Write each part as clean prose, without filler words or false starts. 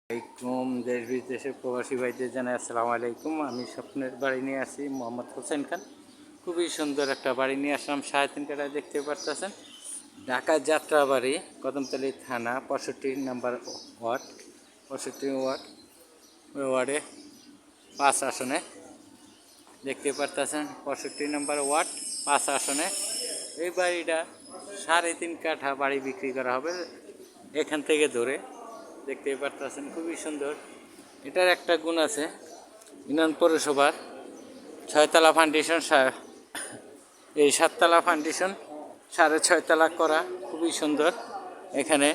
আলাইকুম দেশ বিদেশের প্রবাসী ভাইদের জানাই আসসালামু আলাইকুম। আমি স্বপ্নের বাড়ি নিয়ে আসি মোহাম্মদ হোসেন খান। খুবই সুন্দর একটা বাড়ি নিয়ে আসলাম 3.5 কাঠায়, দেখতে পারতেছেন। ঢাকা যাত্রাবাড়ি, কদমতলী থানা, 65 নম্বর ওয়ার্ড, 65 ওয়ার্ডে 5 আসনে, দেখতে পারতেছেন। 65 নম্বর ওয়ার্ড 5 আসনে এই বাড়িটা 3.5 কাঠা বাড়ি বিক্রি করা হবে এখান থেকে ধরে, দেখতে পারতেছেন। খুবই সুন্দর। এটার একটা গুণ আছে, ইউনিয়ন পৌরসভার 6তলা ফাউন্ডেশন, এই 7তলা ফাউন্ডেশন 6.5 তলা করা, খুবই সুন্দর। এখানে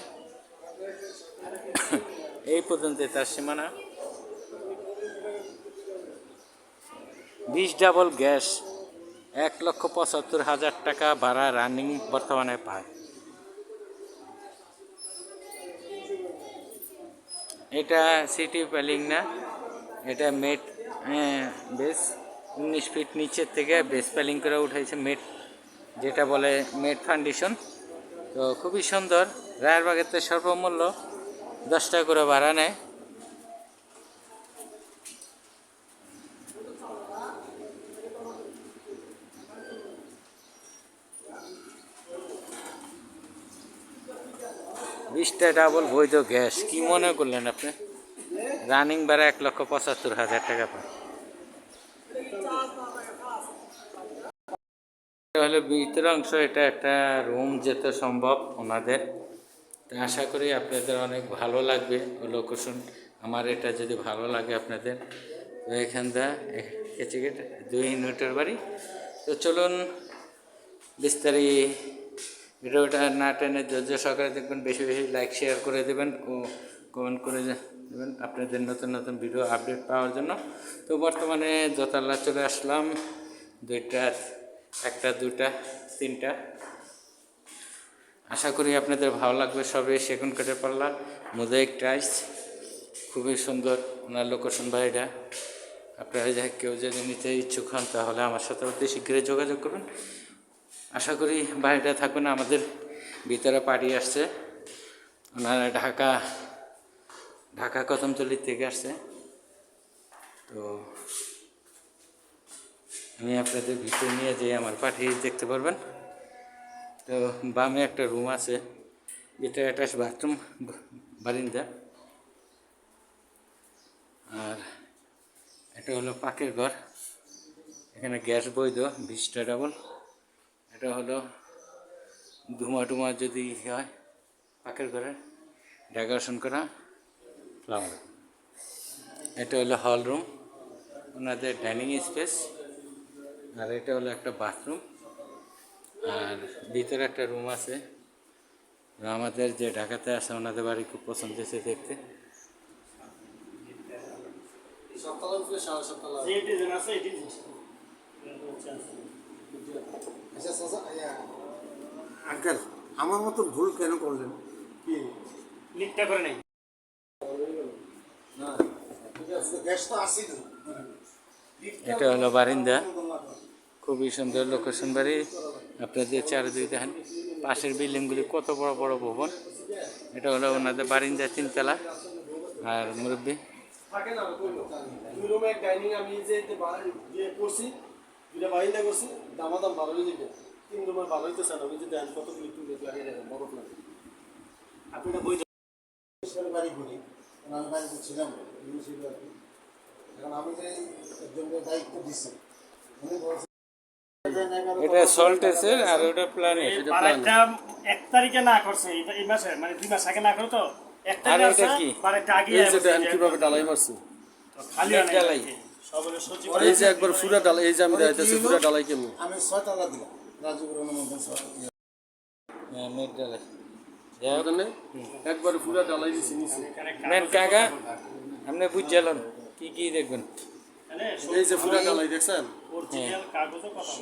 এই পর্যন্ত তার সীমানা। 20 ডাবল গ্যাস, 1,75,000 টাকা ভাড়া রানিং বর্তমানে পায়। এটা সিটি প্যালিং না, এটা মেট বেস 19 ফিট নিচের থেকে বেস প্যালিং করে উঠাইছে, মেট যেটা বলে মেট ফাউন্ডেশন। তো খুবই সুন্দর। রায়েরবাগেতে সর্বমূল্য 10 টাকা করে ভাড়া নেয়। বিশটা ডাবল বৈধ গ্যাস, কি মনে করলেন আপনি? রানিং ভাড়া 1,75,000 টাকা পায়। হলো ভিতর অংশ, এটা একটা রুম যেতে সম্ভব ওনাদের। আশা করি আপনাদের অনেক ভালো লাগবে লোকেশন। আমার এটা যদি ভালো লাগে আপনাদের, তো এখানটা কেচিগেট 2 ইউনিটের বাড়ি। তো চলুন বিস্তারিত ভিডিওটা না টেনে ধৈর্য সহকারে দেখবেন, বেশি বেশি লাইক শেয়ার করে দেবেন ও কমেন্ট করে দেবেন আপনাদের নতুন নতুন ভিডিও আপডেট পাওয়ার জন্য। তো বর্তমানে দোতলা চলে আসলাম, 2টা, 1টা, 2টা, 3টা। আশা করি আপনাদের ভালো লাগবে। সবে সেগুন কাঠের পাল্লা, মোজাইক টাইলস, খুবই সুন্দর ওনার লোকেশন বাড়িটা। আপনারা কেউ যদি নিতে ইচ্ছুক হন তাহলে আমার সাথে অতি শীঘ্রই যোগাযোগ করুন। আশা করি বাড়িটা থাকবেন। আমাদের ভিতরে পার্টি আসছে, ওনারা ঢাকা কদমতলী থেকে আসছে। তো আমি আপনাদের ভিতরে নিয়ে যেয়ে আমার পার্টি দেখতে পারবেন। তো বামে একটা রুম আছে, যেটা অ্যাটাচ বাথরুম, বারিন্দা। আর এটা হলো পাকের ঘর, এখানে গ্যাস বৈধ, 20টা ডাবল। এটা হলো ধুমা যদি হয় পাকের ঘরে ডেকোরেশন করা ফ্লাওয়ার। এটা হলো হল রুম, ওনাদের ডাইনিং স্পেস। আর এটা হলো একটা বাথরুম, আর ভিতরে একটা রুম আছে। আমাদের যে ঢাকাতে আছে ওনাদের বাড়ি খুব পছন্দ হয়েছে দেখতে। আঙ্কেল, আমার মতো ভুল কেন করলেন? কি লিকটা করে নাই? এটা হলো বারিন্দা, খুবই সুন্দর লোকেশন বাড়ি। আপনাদের চারিদিকে দেখেন পাশের বিল্ডিংগুলি কত বড় বড় ভবন। এটা হলো ওনাদের বারিন্দা, 3 তলা। আর মুরব্বী আমি যে করছি, দুটা বারিন্দা করছি, দামাদাম ভালো হয়ে যাবে। 3 রুমের ভালো হইতেছে না, যে দেন কত লাগিয়ে দেবেন বড় প্ল্যান। আপনি বই বাড়ি করি, আমি বাড়িতে ছিলাম, এখন আমি যে একজনকে দায়িত্ব দিচ্ছি, উনি বলছেন এটা সল্টেসের আর ওটা প্ল্যানে। আরেকটা 1 তারিখে না করছে এই মাসে, মানে 2 মাস আগে না করে। তো 1 তারিখে আছে, আরেকটা আগে এই যে দেন কিভাবে ডালাই মারছে, খালি ডালাই সবরে সচিব এই যে একবার পুরো ডালাই, এই যে আমি দেখাইতেছি পুরো ডালাই কেমন। আমি 6 টাকা দিলাম রাজীবের মধ্যে, নেট ডালাই একবার পুরো ডালাই দিছি নিচে। মেন কাকা আপনি বুঝলেন কি কি দেখবেন? এই যে পুরো ডালাই দেখছেন, অরিজিনাল কাগজও কথা